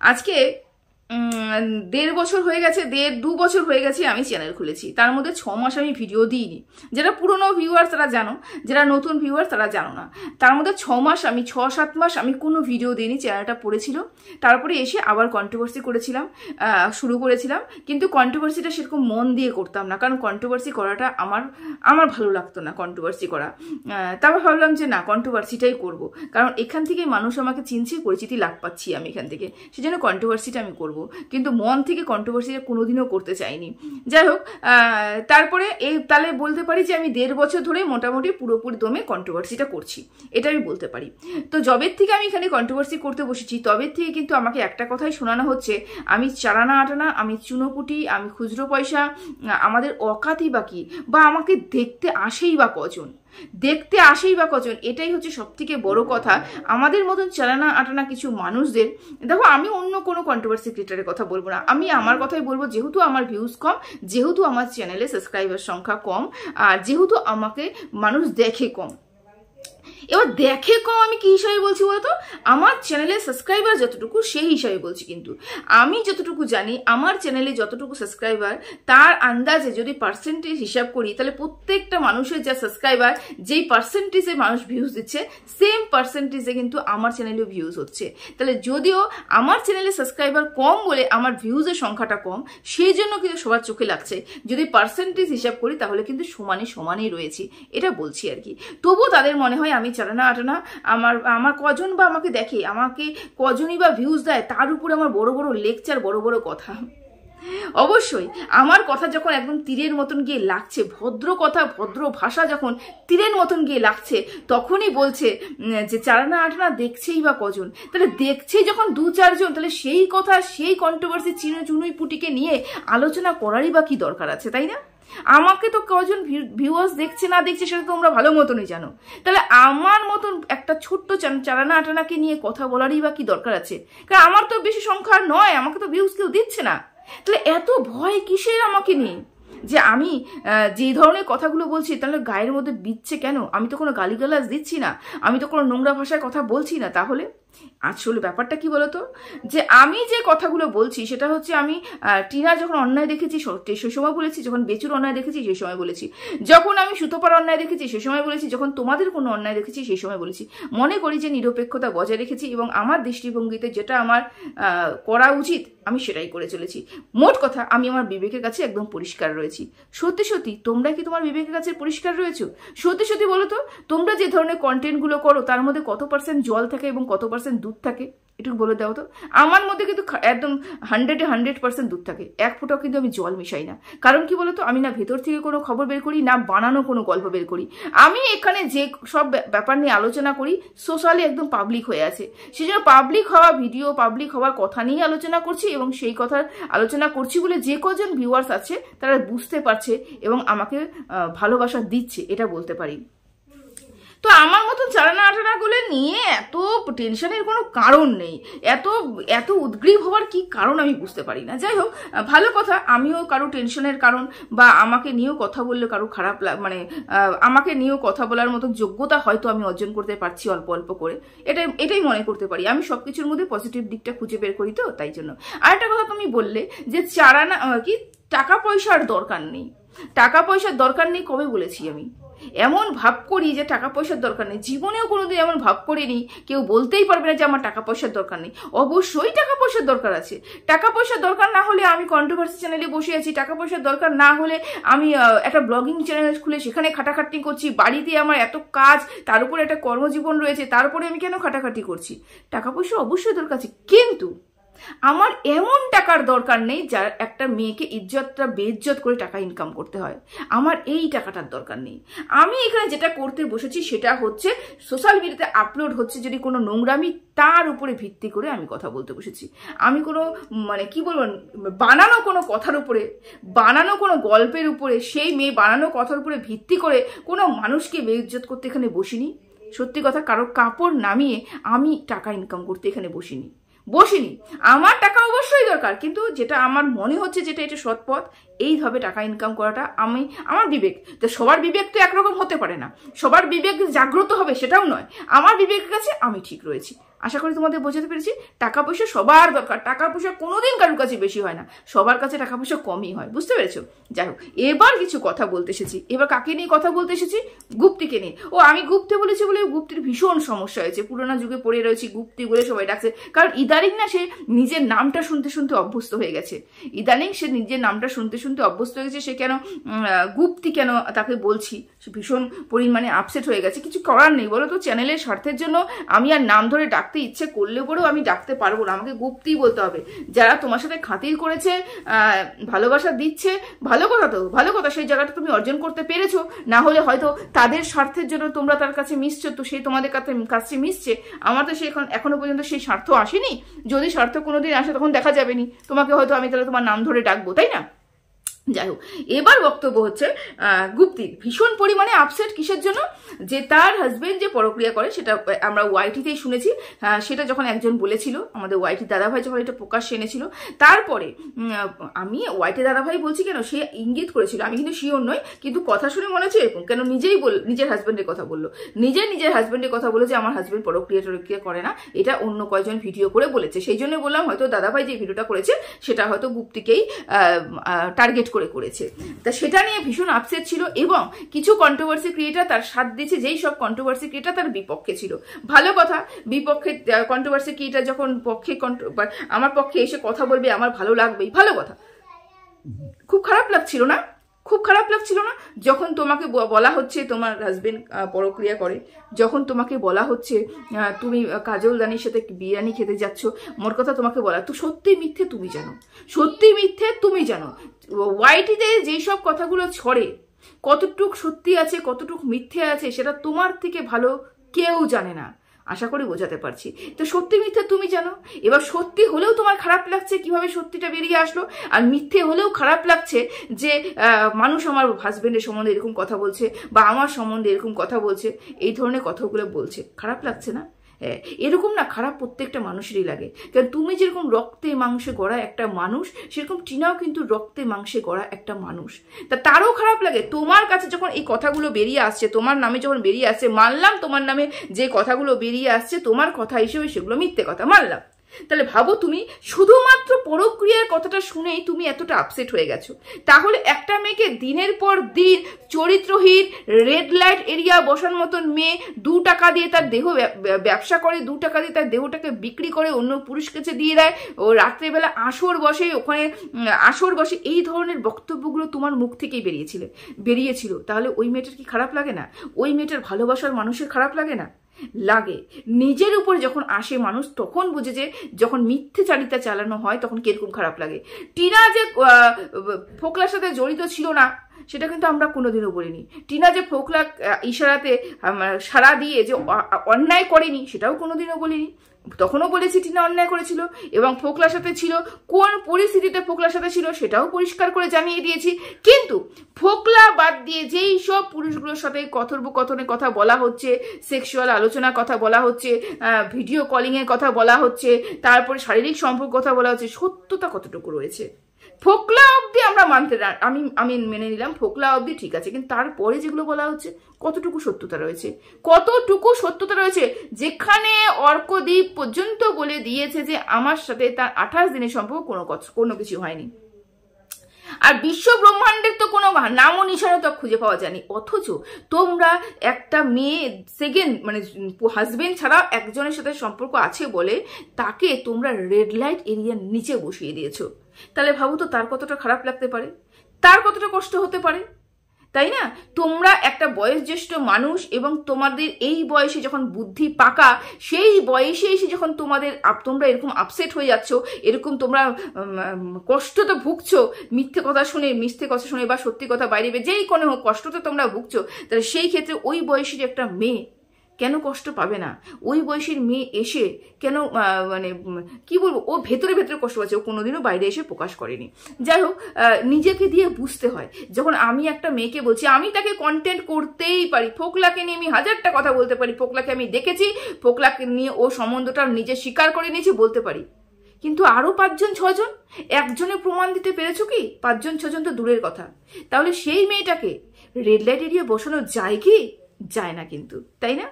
আজকে 1.5 বছর হয়ে গেছে, 1.5-2 বছর হয়ে গেছে আমি চ্যানেল খুলেছি। তার মধ্যে 6 মাস আমি ভিডিও দিইনি। যারা পুরনো ভিউয়ার তারা জানো, যারা নতুন ভিউয়ার তারা জানো না। তার মধ্যে 6-7 মাস আমি কোনো ভিডিও দিইনি, চ্যানেলটা পড়েছিল। তারপরে এসে আবার কন্ট্রোভার্সি শুরু করেছিলাম, কিন্তু কন্ট্রোভার্সিটা সেরকম মন দিয়ে করতাম না, কারণ কন্ট্রোভার্সি করাটা আমার ভালো লাগতো না কন্ট্রোভার্সি করা। তারপর ভাবলাম যে না, কন্ট্রোভার্সিটাই করব, কারণ এখান থেকে মানুষ আমাকে চিনছে, পরিচিতি লাভ পাচ্ছি আমি এখান থেকে, সেজন্য কন্ট্রোভার্সিটা আমি করব, কিন্তু মন থেকে কন্ট্রোভার্সিটা কোনোদিনও করতে চাইনি। যাই হোক, তারপরে তাহলে বলতে পারি যে আমি 1.5 বছর ধরে মোটামুটি পুরোপুরি দমে কন্ট্রোভার্সিটা করছি, এটা আমি বলতে পারি। তো যবের থেকে আমি এখানে কন্ট্রোভার্সি করতে বসেছি, তবের থেকে কিন্তু আমাকে একটা কথাই শোনানো হচ্ছে, আমি চারানা আটানা, আমি চুনোপুটি, আমি খুচরো পয়সা, আমাদের অকাতি বাকি, বা আমাকে দেখতে আসেই বা কজন, এটাই হচ্ছে সব থেকে বড় কথা। আমাদের মতন চালানা আটানা কিছু মানুষদের, দেখো আমি অন্য কোনো কন্ট্রোভার্সি ক্রিয়েটারের কথা বলবো না, আমি আমার কথাই বলবো। যেহেতু আমার ভিউজ কম, যেহেতু আমার চ্যানেলে সাবস্ক্রাইবার সংখ্যা কম, আর যেহেতু আমাকে মানুষ দেখে কম, এবার দেখে কম আমি কি হিসাবে বলছি বলতো, আমার চ্যানেলে সাবস্ক্রাইবার যতটুকু সেই হিসাবে বলছি। কিন্তু আমি যতটুকু জানি, আমার চ্যানেলে যতটুকু সাবস্ক্রাইবার, তার আন্দাজে যদি পার্সেন্টেজ হিসাব করি, তাহলে প্রত্যেকটা মানুষের যা সাবস্ক্রাইবার, যেই পার্সেন্টেজে মানুষ ভিউজ দিচ্ছে, সেম পার্সেন্টেজে কিন্তু আমার চ্যানেলেও ভিউজ হচ্ছে। তাহলে যদিও আমার চ্যানেলে সাবস্ক্রাইবার কম বলে আমার ভিউজের সংখ্যাটা কম, সেই জন্য কিন্তু সবার চোখে লাগছে। যদি পার্সেন্টেজ হিসাব করি তাহলে কিন্তু সমানেই রয়েছি, এটা বলছি আর কি। তবুও তাদের মনে হয় আমি চালানা আটানা, আমার কজন বা আমাকে দেখে, আমাকে কজনই বা ভিউজ দেয়, তার উপরে আমার বড় বড় লেকচার, বড় বড় কথা। অবশ্যই আমার কথা যখন একদম তীরের মতন গিয়ে লাগছে, ভদ্র কথা ভদ্র ভাষা যখন তীরের মতন গিয়ে লাগছে, তখনই বলছে যে চালানা আটানা দেখছেই বা কজন। তাহলে দেখছেই যখন 2-4 জন, তাহলে সেই কথা, সেই কন্ট্রোভার্সি চুনুই পুটিকে নিয়ে আলোচনা করারই বা কি দরকার আছে, তাই না? আমাকে তো কজন ভিউয়ার্স দেখছে না দেখছে সেটা তোমরা ভালো মতনই জানো। তাহলে আমার মতন একটা ছোট্ট চালানা আটানাকে নিয়ে কথা বলারই বা কি দরকার আছে? কারণ আমার তো বেশি সংখ্যা নয়, আমাকে তো ভিউজ কেউ দিচ্ছে না। তাহলে এত ভয় কিসের আমাকে নিয়ে, যে আমি যে ধরনের কথাগুলো বলছি তাহলে গায়ের মধ্যে বিচ্ছে কেন? আমি তো কোনো গালিগালাজ দিচ্ছি না, আমি তো কোনো নোংরা ভাষায় কথা বলছি না। তাহলে আসলে ব্যাপারটা কি বলতো, যে আমি যে কথাগুলো বলছি সেটা হচ্ছে, আমি টিনা যখন অন্যায় দেখেছি সেই সময় বলেছি, যখন বেচুর অন্যায় দেখেছি সেই সময় বলেছি, যখন আমি সুতোপার অন্যায় দেখেছি সেই সময় বলেছি, যখন তোমাদের কোনো অন্যায় দেখেছি সেই সময় বলেছি। মনে করি যে নিরপেক্ষতা বজায় রেখেছি এবং আমার দৃষ্টিভঙ্গিতে যেটা আমার করা উচিত আমি সেটাই করে চলেছি। মোট কথা, আমি আমার বিবেকের কাছে একদম পরিষ্কার রয়েছি। সত্যি সত্যি তোমরা কি তোমার বিবেকের কাছে পরিষ্কার রয়েছো? সত্যি সত্যি বলো তো, তোমরা যে ধরনের কন্টেন্টগুলো করো তার মধ্যে কত % জল থাকে এবং কত % দুধ থাকে, একটু বলে দাও তো। আমার মধ্যে কিন্তু একদম 100% দুধ থাকে, 1 ফোঁটাও কিন্তু আমি জল মিশাই না। কারণ কি বলতো, আমি না ভেতর থেকে কোনো খবর বের করি, না বানানো কোনো গল্প বের করি। আমি এখানে যে সব ব্যাপার নিয়ে আলোচনা করি সোশ্যালি একদম পাবলিক হয়ে আছে, সেই জন্য পাবলিক হওয়া ভিডিও, পাবলিক হওয়ার কথা নিয়ে আলোচনা করছি, এবং সেই কথা আলোচনা করছি বলে যে কজন ভিউয়ার্স আছে তারা বুঝতে পারছে এবং আমাকে ভালোবাসা দিচ্ছে, এটা বলতে পারি। তো আমার মতন চালানা আটানাগুলো নিয়ে এত টেনশনের কোনো কারণ নেই, এত উদ্গ্রীব হওয়ার কি কারণ আমি বুঝতে পারি না। যাই হোক, ভালো কথা, আমিও কারো টেনশনের কারণ বা আমাকে নিয়েও কথা বললে কারো খারাপ আমাকে নিয়েও কথা বলার মতো যোগ্যতা হয়তো আমি অর্জন করতে পারছি অল্প অল্প করে, এটাই মনে করতে পারি। আমি সবকিছুর মধ্যে পজিটিভ দিকটা খুঁজে বের করি, তো তাই জন্য। আরেকটা কথা তুমি বললে যে চালানা কি টাকা পয়সার দরকার নেই, টাকা পয়সার দরকার নেই কবে বলেছি আমি? এমন ভাব করি যে টাকা পয়সার দরকার নেই, জীবনেও কোনোদিন এমন ভাব করিনি। কেউ বলতেই পারবে না যে আমার টাকা পয়সার দরকার নেই। অবশ্যই টাকা পয়সার দরকার আছে। টাকা পয়সার দরকার না হলে আমি কন্ট্রোভার্সি চ্যানেলে বসে আছি, টাকা পয়সার দরকার না হলে আমি একটা ব্লগিং চ্যানেল খুলে সেখানে খাটাখাটনি করছি, বাড়িতে আমার এত কাজ, তার উপরে একটা কর্মজীবন রয়েছে, তারপরে আমি কেন খাটাখাটি করছি? টাকা পয়সা অবশ্যই দরকার আছে, কিন্তু আমার এমন টাকার দরকার নেই যার একটা মেয়েকে ইজ্জতটা বেইজ্জত করে টাকা ইনকাম করতে হয়। আমার এই টাকাটার দরকার নেই। আমি এখানে যেটা করতে বসেছি সেটা হচ্ছে সোশ্যাল মিডিয়াতে আপলোড হচ্ছে যদি কোনো নোংরামি, তার উপরে ভিত্তি করে আমি কথা বলতে বসেছি। আমি কোনো কি বলবো, বানানো কোনো কথার উপরে, বানানো কোনো গল্পের উপরে, সেই মেয়ে বানানো কথার উপরে ভিত্তি করে কোনো মানুষকে বেইজ্জত করতে এখানে বসিনি। সত্যি কথা, কারো কাপড় নামিয়ে আমি টাকা ইনকাম করতে এখানে বসিনি। আমার টাকা অবশ্যই দরকার, কিন্তু যেটা আমার মনে হচ্ছে যেটা এটা সৎ পথ, এইভাবে টাকা ইনকাম করাটা আমার বিবেক। তো সবার বিবেক তো একরকম হতে পারে না, সবার বিবেক জাগ্রত হবে সেটাও নয়। আমার বিবেকের কাছে আমি ঠিক রয়েছি, আশা করি তোমাদের বোঝাতে পেরেছি। টাকা পয়সা সবার দরকার, টাকা পয়সা কোনোদিন কারোর কাছে বেশি হয় না, সবার কাছে টাকা পয়সা কমই হয়, বুঝতে পেরেছো? যাই হোক, এবার কিছু কথা বলতে এসেছি। এবার কাকে নিয়ে কথা বলতে এসেছি? গুপ্তিকে নিয়ে। ও আমি গুপ্তি বলেছি বলে গুপ্তির ভীষণ সমস্যা হয়েছে, পুরোনো যুগে পড়ে রয়েছি গুপ্তি বলে সবাই ডাকছে। কারণ ইদানিং না সে নিজের নামটা শুনতে শুনতে অভ্যস্ত হয়ে গেছে, ইদানিং সে নিজের নামটা শুনতে শুনতে অভ্যস্ত হয়ে গেছে। সে কেন গুপ্তি কেন তাকে বলছি, সে ভীষণ পরিমাণে আপসেট হয়ে গেছে। কিছু করার নেই বলো তো, চ্যানেলের স্বার্থের জন্য আমি আর নাম ধরে ডাকতে ইচ্ছে করলেও পরেও আমি ডাকতে পারবো না, আমাকে গুপ্তি বলতে হবে। যারা তোমার সাথে খাতির করেছে, ভালোবাসা দিচ্ছে, ভালো কথা, তো ভালো কথা, সেই জায়গাটা তুমি অর্জন করতে পেরেছো। না হলে হয়তো তাদের স্বার্থের জন্য তোমরা তার কাছে মিশছো, তো সেই তোমাদের কাছে মিশছে। আমার তো সে এখনো পর্যন্ত সেই স্বার্থ আসেনি। যদি স্বার্থ কোনোদিন আসে তখন দেখা যাবে নি, তোমাকে হয়তো আমি তাহলে তোমার নাম ধরে ডাকবো, তাই না? যাই হোক, এবার বক্তব্য হচ্ছে গুপ্তির ভীষণ পরিমাণে আপসেট কিসের জন্য? যে তার হাজবেন্ড যে পরক্রিয়া করে, সেটা আমরা ওয়াইটিতেই শুনেছি। সেটা যখন একজন বলেছিল, আমাদের ওয়াইটি দাদাভাই যখন এটা প্রকাশ্যে এনেছিল, তারপরে আমি ওয়াইটি দাদাভাই বলছি কেন, সে ইঙ্গিত করেছিল, আমি কিন্তু শিওর নই, কিন্তু কথা শুনে মনে হচ্ছে এরকম। কেন নিজেই নিজের হাজবেন্ডের কথা বললো, নিজের হাজবেন্ডের কথা বলে যে আমার হাজবেন্ড পরক্রিয়া করে না, এটা অন্য কয়েকজন ভিডিও করে বলেছে। সেই জন্য বললাম হয়তো দাদাভাই যে ভিডিওটা করেছে সেটা হয়তো গুপ্তিকেই টার্গেট করেছে। তা সেটা নিয়ে ভীষণ আপসেট ছিল, এবং কিছু কন্ট্রোভার্সি ক্রিয়েটার তার সাথ দিয়েছে, যেই সব কন্ট্রোভার্সি ক্রিয়েটার তার বিপক্ষে ছিল। ভালো কথা, বিপক্ষে কন্ট্রোভার্সি ক্রিয়েটার যখন আমার পক্ষে এসে কথা বলবে, আমার ভালো লাগবেই, ভালো কথা। খুব খারাপ লাগছিল না? খুব খারাপ লাগছিল না যখন তোমাকে বলা হচ্ছে তোমার হাজবেন্ড পরক্রিয়া করে, যখন তোমাকে বলা হচ্ছে তুমি কাজল দানির সাথে বিরিয়ানি খেতে যাচ্ছ, মোর কথা তোমাকে বলা, তো সত্যি মিথ্যে তুমি জানো, সত্যি মিথ্যে তুমি জানো। ওয়াইটিতে যেই সব কথাগুলো ছড়ে, কতটুক সত্যি আছে কতটুক মিথ্যে আছে সেটা তোমার থেকে ভালো কেউ জানে না, আশা করি বোঝাতে পারছি। তো সত্যি মিথ্যে তুমি জানো। এবার সত্যি হলেও তোমার খারাপ লাগছে কিভাবে সত্যিটা বেরিয়ে আসলো, আর মিথ্যে হলেও খারাপ লাগছে যে মানুষ আমার হাজবেন্ডের সম্বন্ধে এরকম কথা বলছে, বা আমার সম্বন্ধে এরকম কথা বলছে, এই ধরনের কথাগুলো বলছে, খারাপ লাগছে না? এরকম না খারাপ প্রত্যেকটা মানুষেরই লাগে। কারণ তুমি যেরকম রক্তে মাংসে গড়া একটা মানুষ, সেরকম টিনাও কিন্তু রক্তে মাংসে গড়া একটা মানুষ। তা তারও খারাপ লাগে তোমার কাছে যখন এই কথাগুলো বেরিয়ে আসছে, তোমার নামে যখন বেরিয়ে আসছে। মানলাম তোমার নামে যে কথাগুলো বেরিয়ে আসছে তোমার কথা হিসেবে সেগুলো মিথ্যে কথা, মানলাম। তাহলে ভাবো, তুমি শুধুমাত্র পরক্রিয়ার কথাটা শুনেই তুমি এতটা আপসেট হয়ে গেছো। তাহলে একটা মেয়েকে দিনের পর দিন চরিত্রহীন, রেড লাইট এরিয়া বসার মতন মেয়ে 2 টাকা দিয়ে তার দেহ ব্যবসা করে, 2 টাকা দিয়ে তার দেহটাকে বিক্রি করে অন্য পুরুষ কাছে দিয়ে দেয়, ও রাত্রেবেলা আসর বসে, ওখানে আসর বসে, এই ধরনের বক্তব্যগুলো তোমার মুখ থেকেই বেরিয়েছিল। তাহলে ওই মেয়েটার কি খারাপ লাগে না? ওই মেয়েটার ভালোবাসার মানুষের খারাপ লাগে না? লাগে। নিজের উপর যখন আসে মানুষ, তখন বুঝে যে যখন মিথ্যে চালিতা চালানো হয় তখন কিরকম খারাপ লাগে। টিনা যে ফোকলার সাথে জড়িত ছিল না সেটা কিন্তু আমরা কোনোদিনও বলিনি। টিনা যে ফোকলা ইশারাতে সাড়া দিয়ে যে অন্যায় করেনি সেটাও কোনোদিনও বলিনি। তখনও বলেছি টিনা অন্যায় করেছিল, এবং ফোকলার সাথে ছিল, কোন পরিস্থিতিতে ফোকলার সাথে ছিল সেটাও পরিষ্কার করে জানিয়ে দিয়েছি। কিন্তু ফোকলা বাদ দিয়ে যেই সব পুরুষগুলোর সাথে কথোপকথনের কথা বলা হচ্ছে, সেক্সুয়াল আলোচনার কথা বলা হচ্ছে, ভিডিও কলিং এর কথা বলা হচ্ছে, তারপরে শারীরিক সম্পর্ক কথা বলা হচ্ছে, সত্যতা কতটুকু রয়েছে? ফোকলা অবধি আমরা আমি মেনে নিলাম, ফোকলা অবধি ঠিক আছে, কিন্তু তারপরে যেগুলো বলা হচ্ছে কতটুকু সত্যতা রয়েছে? কতটুকু সত্যতা রয়েছে? যেখানে অর্কদ্বীপ পর্যন্ত বলে দিয়েছে যে আমার সাথে তার 28 দিনের সম্পর্ক কোনো কিছু হয়নি, আর বিশ্ব ব্রহ্মাণ্ডের তো কোনো নামও নিশানও তো খুঁজে পাওয়া যায়নি। অথচ তোমরা একটা মেয়ে সেকেন্ড মানে হাজবেন্ড ছাড়া একজনের সাথে সম্পর্ক আছে বলে তাকে তোমরা রেড লাইট এরিয়ার নিচে বসিয়ে দিয়েছো। তাহলে ভাবো তো তার কতটা খারাপ লাগতে পারে, তার কতটা কষ্ট হতে পারে, তাই না? তোমরা একটা বয়োজ্যেষ্ঠ মানুষ, এবং তোমাদের এই বয়সে যখন বুদ্ধি পাকা, সেই বয়সে এসে যখন তোমরা এরকম আপসেট হয়ে যাচ্ছ, এরকম তোমরা কষ্ট তো ভুগছো, মিথ্যে কথা শুনে বা সত্যি কথা বাইরে যেই কোনো কষ্ট তো তোমরা ভুগছো। তাহলে সেই ক্ষেত্রে ওই বয়সের একটা মেয়ে কেন কষ্ট পাবে না? ওই বয়সের মেয়ে এসে কেন মানে কি বলবো, ও ভেতরে কষ্ট পাচ্ছে, ও কোনোদিনও বাইরে এসে প্রকাশ করেনি। যাই হোক, নিজেকে দিয়ে বুঝতে হয়। যখন আমি একটা মেয়েকে বলছি আমি তাকে কন্টেন্ট করতেই পারি, ফোকলাকে নিয়ে আমি 1000টা কথা বলতে পারি, ফোকলাকে আমি দেখেছি, ফোকলাকে নিয়ে ও সম্বন্ধটা নিজে স্বীকার করে নিয়েছি বলতে পারি, কিন্তু আরো 5জন 6জন, একজনে প্রমাণ দিতে পেরেছো কি? 5জন 6জন তো দূরের কথা। তাহলে সেই মেয়েটাকে রেড লাইট এরিয়া বসানো যায় কি? যায় না কিন্তু, তাই না?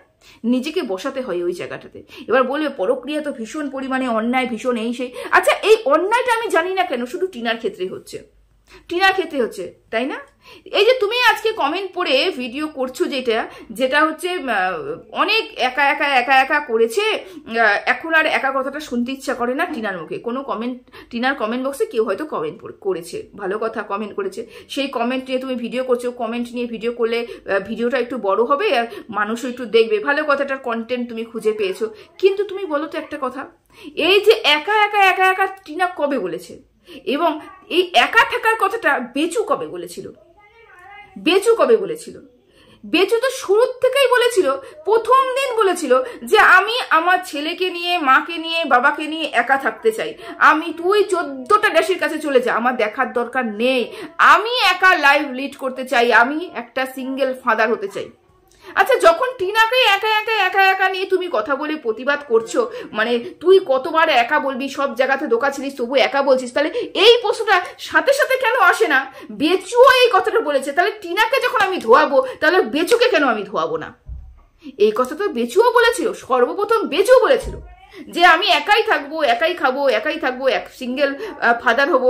নিজেকে বসাতে হয় ওই জায়গাটাতে। এবার বলবে পরক্রিয়া তো ভীষণ পরিমাণে অন্যায়, ভীষণ এই সেই। আচ্ছা, এই অন্যায়টা আমি জানি না কেন শুধু টিনার ক্ষেত্রে হচ্ছে, টিনার ক্ষেত্রে হচ্ছে, তাই না? এই যে তুমি আজকে কমেন্ট পড়ে ভিডিও করছো, যেটা হচ্ছে অনেক একা একা একা একা করেছে, এখন আর একা কথাটা শুনতে ইচ্ছা করে না টিনার মুখে। কোনো কমেন্ট, টিনার কমেন্ট বক্সে কেউ হয়তো কমেন্ট করেছে, ভালো কথা কমেন্ট করেছে, সেই কমেন্ট নিয়ে তুমি ভিডিও করছো। কমেন্ট নিয়ে ভিডিও করলে ভিডিওটা একটু বড় হবে আর মানুষও একটু দেখবে, ভালো কথাটার কন্টেন্ট তুমি খুঁজে পেয়েছো। কিন্তু তুমি বলো তো একটা কথা, এই যে একা একা একা একা টিনা কবে বলেছে? এবং এই একা থাকার কথাটা বেচু কবে বলেছিল? বেচু কবে বলেছিল? বেচু তো শুরুর থেকেই বলেছিল, প্রথম দিন বলেছিল যে আমি আমার ছেলেকে নিয়ে, মাকে নিয়ে, বাবাকে নিয়ে একা থাকতে চাই। তুই 14টা দেশের কাছে চলে যা, আমার দেখার দরকার নেই, আমি একা লাইফ লিড করতে চাই, আমি একটা সিঙ্গেল ফাদার হতে চাই। আচ্ছা, যখন টিনাকে একা একা একা একা নিয়ে তুমি কথা বলে প্রতিবাদ করছো, মানে তুই কতবার একা বলবি, সব জায়গাতে ধোকা ছিলিস তবু একা বলছিস, তাহলে এই প্রশ্নটা সাথে সাথে কেন আসে না? বেচুও এই কথাটা বলেছে, তাহলে টিনাকে যখন আমি ধোয়াবো তাহলে বেচুকে কেন আমি ধোয়াবো না? এই কথা তো বেচুও বলেছিল, সর্বপ্রথম বেচুও বলেছিল যে আমি একাই থাকবো, একাই খাবো, একাই থাকবো, এক সিঙ্গেল ফাদার হবো,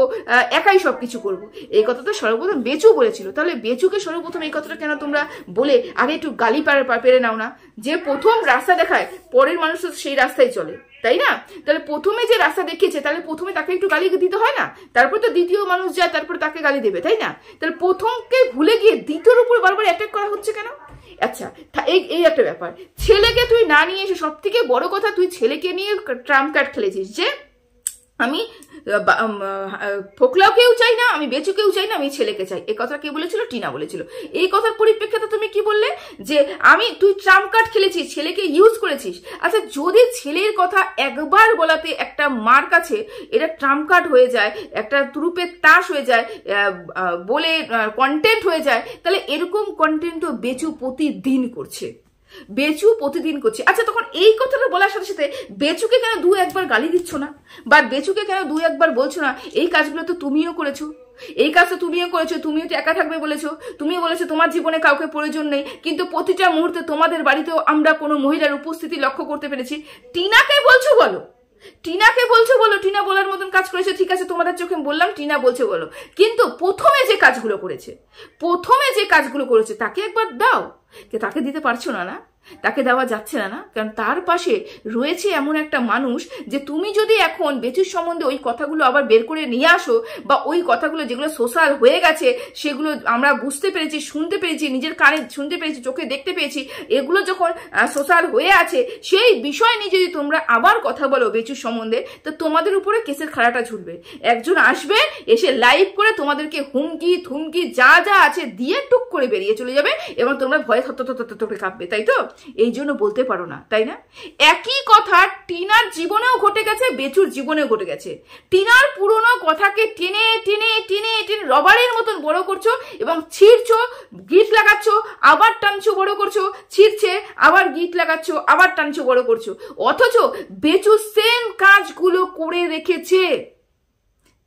একাই সবকিছু করবো। এই কথা তো সর্বপ্রথম বেচু বলেছিল। তাহলে বেচুকে সর্বপ্রথম এই কথাটা কেন তোমরা বলে আগে একটু গালি পেরে নাও না? যে প্রথম রাস্তা দেখায় পরের মানুষ তো সেই রাস্তায় চলে, তাই না? তাহলে প্রথমে যে রাস্তা দেখিয়েছে, তাহলে প্রথমে তাকে একটু গালি দিতে হয় না? তারপর তো দ্বিতীয় মানুষ যায়, তারপর তাকে গালি দেবে, তাই না? তাহলে প্রথমকে ভুলে গিয়ে দ্বিতীয়র উপর বারবার অ্যাটাক করা হচ্ছে কেন? আচ্ছা, এই একটা ব্যাপার। ছেলেকে তুই না নিয়ে এসে, সব থেকে বড় কথা, তুই ছেলেকে নিয়ে ট্রাম্প কার্ড খেলেছিস যে আমি ফোকলাকেও চাই না, আমি বেচুকেও চাই না, আমি ছেলেকে চাই। এই কথা কে বলেছিল? টিনা বলেছিল। এই কথার পরিপ্রেক্ষিতে তুমি কি বললে যে তুই ট্রাম্প কার্ড খেলেছিস, ছেলেকে ইউজ করেছিস। আচ্ছা, যদি ছেলের কথা একবার বলাতে একটা মার কাছে এটা ট্রাম্প কার্ড হয়ে যায়, একটা তুরুপের তাস হয়ে যায়, বলে কন্টেন্ট হয়ে যায়, তাহলে এরকম কন্টেন্টও বেচু প্রতিদিন করছে, বেচু প্রতিদিন করছে। আচ্ছা, তখন এই কথাটা বলার সাথে সাথে বেচুকে কেন 2-1বার গালি দিচ্ছ না, বা বেচুকে কেন 2-1বার বলছো না এই কাজগুলো তো তুমিও করেছো, এই কাজটা তুমিও করেছো, তুমিও তো একা থাকবে বলেছো, তুমিও বলেছো তোমার জীবনে কাউকে প্রয়োজন নেই, কিন্তু প্রতিটা মুহূর্তে তোমাদের বাড়িতেও আমরা কোনো মহিলার উপস্থিতি লক্ষ্য করতে পেরেছি। টিনাকে বলছো বলো, টিনাকে বলছো বলো, টিনা বলার মতন কাজ করেছে, ঠিক আছে, তোমাদের চোখে বললাম, টিনা বলছে বলো, কিন্তু প্রথমে যে কাজগুলো করেছে তাকে একবার দাও। তাকে দিতে পারছো না? তাকে দেওয়া যাচ্ছে না, কারণ তার পাশে রয়েছে এমন একটা মানুষ যে তুমি যদি এখন বেচুর সম্বন্ধে ওই কথাগুলো আবার বের করে নিয়ে আসো, বা ওই কথাগুলো যেগুলো সোশ্যাল হয়ে গেছে সেগুলো আমরা বুঝতে পেরেছি, শুনতে পেরেছি, নিজের কানে শুনতে পেরেছি, চোখে দেখতে পেয়েছি, এগুলো যখন সোশ্যাল হয়ে আছে, সেই বিষয় নিয়ে যদি তোমরা আবার কথা বলো বেচুর সম্বন্ধে, তো তোমাদের উপরে কেসের খাড়াটা ঝুলবে। একজন আসবে, এসে লাইভ করে তোমাদেরকে হুমকি থুমকি যা যা আছে দিয়ে টুক করে বেরিয়ে চলে যাবে, এবং তোমরা ভয়ে থতথতথতকে কাঁপবে, তাই তো? এই জন্য বলতে পারো না, তাই না? একই কথা টিনার জীবনেও ঘটে গেছে, বেচুর জীবনেও ঘটে গেছে। টিনার পুরনো কথাকে টেনে টেনে টেনে টেনে রবারের মতন বড় করছো, এবং ছিঁড়ছো, গিট লাগাচ্ছ, আবার টানছো, বড় করছো, ছিঁড়ছে, আবার গিট লাগাচ্ছ, আবার টানছো, বড় করছো। অথচ বেচু সেম কাজগুলো করে রেখেছে,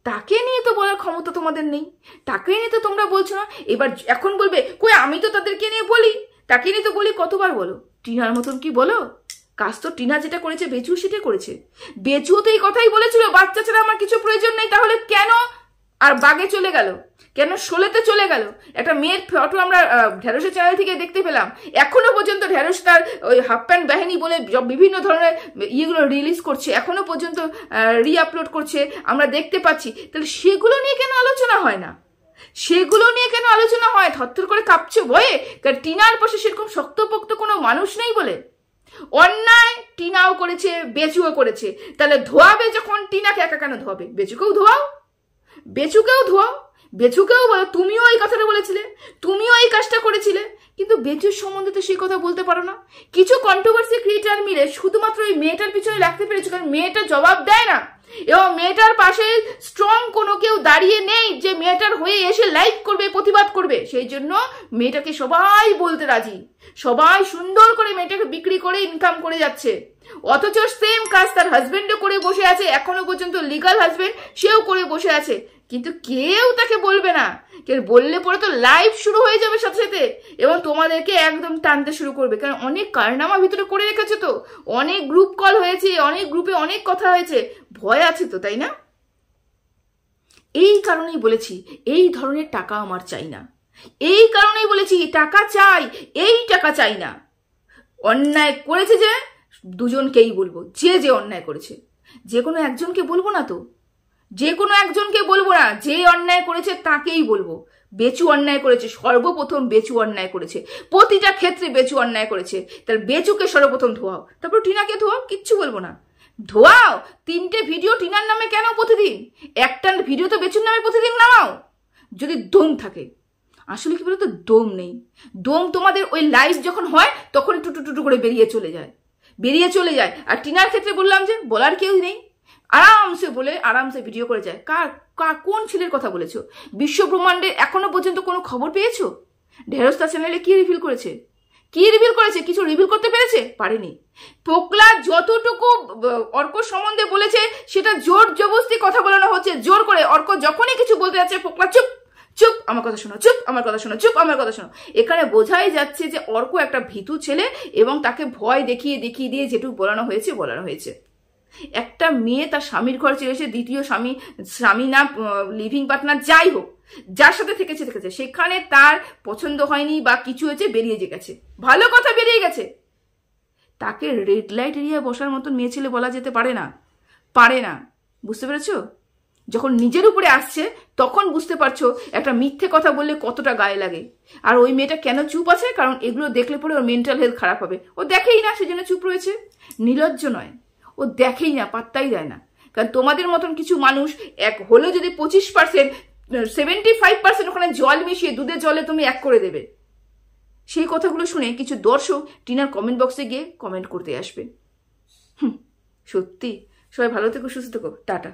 তাকে নিয়ে তো বলার ক্ষমতা তোমাদের নেই, তাকে নিয়ে তো তোমরা বলছো না। এবার এখন বলবে কই আমি তো তাদেরকে নিয়ে বলি, তাকে নিয়ে তো বলি, কতবার বলো? টিনার মতন কি বলো? কাজ তো টিনা যেটা করেছে বেচু সেটা করেছে। বেচুও তো এই কথাই বলেছিল, বাচ্চা ছাড়া আমার কিছু প্রয়োজন নেই। তাহলে কেন আর বাগে চলে গেল, কেন শোলেতে চলে গেল? একটা মেয়ের ফটো আমরা ঢেঁড়সের চ্যানেল থেকে দেখতে পেলাম, এখনো পর্যন্ত ঢেঁড়স তার ওই হাফ প্যান্ট বাহিনী বলে বিভিন্ন ধরনের ইয়েগুলো রিলিজ করছে, এখনো পর্যন্ত রিআপলোড করছে, আমরা দেখতে পাচ্ছি। তাহলে সেগুলো নিয়ে কেন আলোচনা হয় না? সেগুলো নিয়ে কেন আলোচনা হয়? থরথর করে কাঁপছে ভয়ে, কারণ টিনার পাশে সেরকম শক্তপোক্ত কোনো মানুষ নেই বলে। অন্যায় টিনাও করেছে, বেচুও করেছে, তাহলে ধোয়াবে যখন টিনাকে একা কেন ধোয়াবে? বেচুকেও ধোয়াও, বেচুকেও ধোয়াও, বেচুকেও বলো তুমিও এই কথাটা বলেছিলে, তুমিও এই কাজটা করেছিলে, কিন্তু বেচুর সম্বন্ধে তো সেই কথা বলতে পারো না। কিছু কন্ট্রোভার্সি ক্রিয়েটার মিলে শুধুমাত্র ওই মেয়েটার পিছনে লাগতে পেরেছে, কারণ মেয়েটা জবাব দেয় না, এবং মেয়েটার পাশে স্ট্রং কোনো কেউ দাঁড়িয়ে নেই যে মেয়েটার হয়ে এসে লাইভ করবে, প্রতিবাদ করবে। সেই জন্য মেয়েটাকে সবাই বলতে রাজি, সবাই সুন্দর করে মেয়েটাকে বিক্রি করে ইনকাম করে যাচ্ছে। অথচ সেম কাজ তার হাজবেন্ডও করে বসে আছে, এখনো পর্যন্ত লিগাল হাজবেন্ড, সেও করে বসে আছে। কিন্তু কেউ তাকে বলবে না। কেউ বললে পরে তো লাইভ শুরু হয়ে যাবে সাথে সাথে, এবং তোমাদেরকে একদম টানতে শুরু করবে। কারণ অনেক কারনামা ভিতরে করে রেখেছে, তো অনেক গ্রুপ কল হয়েছে, অনেক গ্রুপে অনেক কথা হয়েছে, ভয় আছে তো, তাই না? এই কারণেই বলেছি এই ধরনের টাকা আমার চাই না। এই কারণেই বলেছি টাকা চাই, এই টাকা চাই না। অন্যায় করেছে যে দুজনকেই বলবো, যে যে অন্যায় করেছে। যে কোনো একজনকে বলবো না তো, যে কোনো একজনকে বলবো না, যে অন্যায় করেছে তাকেই বলবো। বেচু অন্যায় করেছে, সর্বপ্রথম বেচু অন্যায় করেছে, প্রতিটা ক্ষেত্রে বেচু অন্যায় করেছে। তার বেচুকে সর্বপ্রথম ধোয়াও, তারপর টিনাকে ধোয়াও, কিচ্ছু বলবো না। ধোয়াও। 3টে ভিডিও টিনার নামে কেন প্রতিদিন? একটা ভিডিও তো বেচুর নামে প্রতিদিন নামাও যদি দম থাকে। আসলে কি বলতো, দম নেই। দম তোমাদের ওই লাইভ যখন হয় তখন একটু টুটু করে বেরিয়ে চলে যায়। আর টিনার ক্ষেত্রে বললাম যে বলার কেউ নেই, আরামসে বলে আরামসে ভিডিও করে যায়। কোন ছেলের কথা বলেছো? বিশ্ব ব্রহ্মাণ্ডের এখনো পর্যন্ত কোনো খবর পেয়েছো? ঢেরস্তা চ্যানেলে কি রিভিল করেছে? কিছু রিভিল করতে পেরেছে? পারেনি। পোকলা যতটুকু অর্ক সম্বন্ধে বলেছে সেটা জোর জবরদস্তি কথা বলানো হচ্ছে, জোর করে। অর্ক যখনই কিছু বলতে যাচ্ছে পোকলা চুপ চুপ, আমার কথা শোনো, চুপ আমার কথা শোনো, চুপ আমার কথা শোনো। এখানে বোঝাই যাচ্ছে যে অর্ক একটা ভীতু ছেলে, এবং তাকে ভয় দেখিয়ে দিয়ে যেটুকু বলানো হয়েছে। একটা মেয়ে তার স্বামীর ঘর ছেড়ে এসে দ্বিতীয় স্বামী না লিভিং পার্টনার যাই হোক, যার সাথে থেকেছে সেখানে তার পছন্দ হয়নি বা কিছু হয়েছে, বেরিয়ে গেছে। ভালো কথা, বেরিয়ে গেছে। তাকে রেড লাইট এরিয়ায় বসার মতন মেয়ে ছেলে বলা যেতে পারে না। বুঝতে পেরেছো? যখন নিজের উপরে আসছে তখন বুঝতে পারছো একটা মিথ্যে কথা বললে কতটা গায়ে লাগে। আর ওই মেয়েটা কেন চুপ আছে? কারণ এগুলো দেখলে পরে ওর মেন্টাল হেলথ খারাপ হবে। ও দেখেই না, সেজন্য চুপ রয়েছে। নির্লজ্জ নয়, ও দেখেই না, পাত্তাই দেয় না। কারণ তোমাদের মতন কিছু মানুষ এক হলে যদি 25%, 75% ওখানে জল মিশিয়ে দুধের জলে তুমি এক করে দেবে। সেই কথাগুলো শুনে কিছু দর্শক টিনার কমেন্ট বক্সে গিয়ে কমেন্ট করতে আসবে। সত্যি। সবাই ভালো থেকো, সুস্থ থেকো, টাটা।